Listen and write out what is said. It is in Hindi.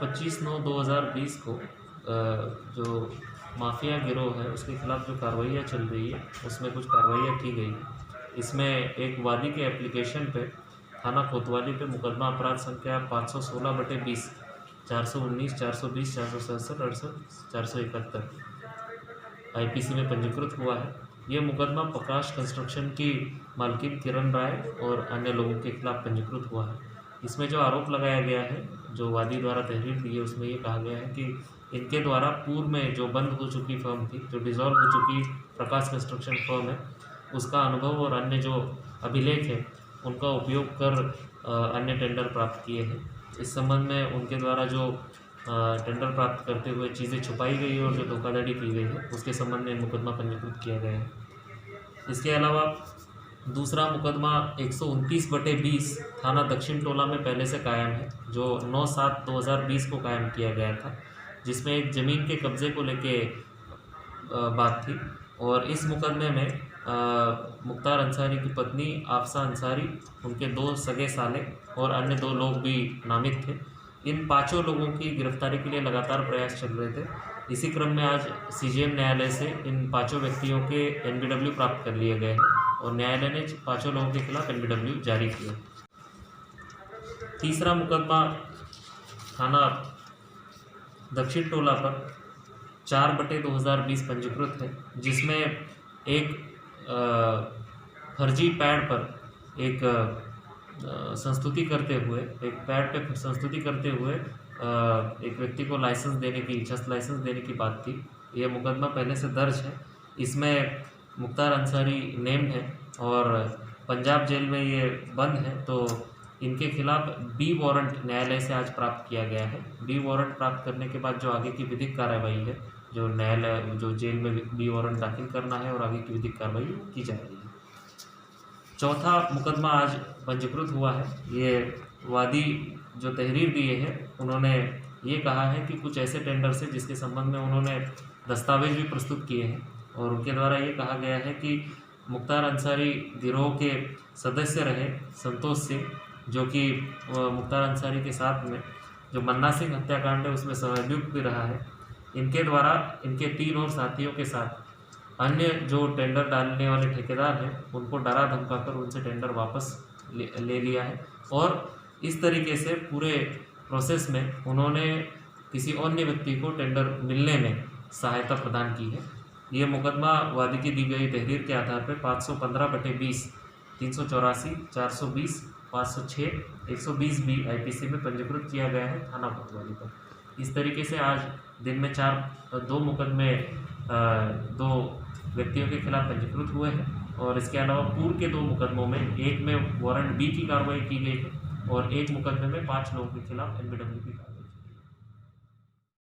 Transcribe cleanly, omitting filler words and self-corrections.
25/9/2020 को जो माफिया गिरोह है उसके खिलाफ जो कार्रवाइयाँ चल रही है उसमें कुछ कार्रवाइयाँ की गई। इसमें एक वादी के एप्लीकेशन पे थाना कोतवाली पे मुकदमा अपराध संख्या 516/20, 419, 420, 467, 68, 471 आईपीसी में पंजीकृत हुआ है। ये मुकदमा प्रकाश कंस्ट्रक्शन की मालकिन किरण राय और अन्य लोगों के खिलाफ पंजीकृत हुआ है। इसमें जो आरोप लगाया गया है, जो वादी द्वारा तहरीर दी है, उसमें ये कहा गया है कि इनके द्वारा पूर्व में जो बंद हो चुकी फर्म थी, जो डिसॉल्व हो चुकी प्रकाश कंस्ट्रक्शन फर्म है, उसका अनुभव और अन्य जो अभिलेख है उनका उपयोग कर अन्य टेंडर प्राप्त किए हैं। इस संबंध में उनके द्वारा जो टेंडर प्राप्त करते हुए चीज़ें छुपाई गई और जो धोखाधड़ी की गई है उसके संबंध में मुकदमा पंजीकृत किया गया है। इसके अलावा दूसरा मुकदमा 129/20 थाना दक्षिण टोला में पहले से कायम है, जो 9/7/2020 को कायम किया गया था, जिसमें एक ज़मीन के कब्ज़े को लेके बात थी। और इस मुकदमे में मुख्तार अंसारी की पत्नी आफसा अंसारी, उनके 2 सगे साले और अन्य 2 लोग भी नामित थे। इन 5 लोगों की गिरफ्तारी के लिए लगातार प्रयास चल रहे थे। इसी क्रम में आज सीजेएम न्यायालय से इन 5 व्यक्तियों के एनबीडब्ल्यू प्राप्त कर लिए गए हैं और न्यायालय ने 5 लोगों के खिलाफ एनबीडब्ल्यू जारी किया। तीसरा मुकदमा थाना दक्षिण टोला पर 4/2020 पंजीकृत है, जिसमें एक फर्जी पैड पर एक संस्तुति करते हुए एक व्यक्ति को लाइसेंस देने की, जस्ट लाइसेंस देने की बात थी। यह मुकदमा पहले से दर्ज है। इसमें मुख्तार अंसारी नेम्ड है और पंजाब जेल में ये बंद है, तो इनके खिलाफ बी वारंट न्यायालय से आज प्राप्त किया गया है। बी वारंट प्राप्त करने के बाद जो आगे की विधिक कार्रवाई है, जो न्यायालय जो जेल में बी वारंट दाखिल करना है और आगे की विधिक कार्रवाई की जा रही है। चौथा मुकदमा आज पंजीकृत हुआ है। ये वादी जो तहरीर दिए हैं, उन्होंने ये कहा है कि कुछ ऐसे टेंडर से जिसके संबंध में उन्होंने दस्तावेज भी प्रस्तुत किए हैं और उनके द्वारा ये कहा गया है कि मुख्तार अंसारी गिरोह के सदस्य रहे संतोष सिंह, जो कि मुख्तार अंसारी के साथ में जो मन्ना सिंह हत्याकांड है उसमें सहअभियुक्त भी रहा है। इनके द्वारा इनके 3 और साथियों के साथ अन्य जो टेंडर डालने वाले ठेकेदार हैं उनको डरा धमकाकर उनसे टेंडर वापस ले लिया है और इस तरीके से पूरे प्रोसेस में उन्होंने किसी अन्य व्यक्ति को टेंडर मिलने में सहायता प्रदान की है। ये मुकदमा वादी की दी गई तहरीर के आधार पर 515/20, 384, 420, 506, 120B आईपीसी में पंजीकृत किया गया है थाना कोतवाली पर। इस तरीके से आज दिन में 2 मुकदमे 2 व्यक्तियों के खिलाफ पंजीकृत हुए हैं और इसके अलावा पूर्व के 2 मुकदमों में एक में वारंट बी की कार्रवाई की गई है और एक मुकदमे में 5 लोगों के खिलाफ एनबीडब्ल्यू की कार्रवाई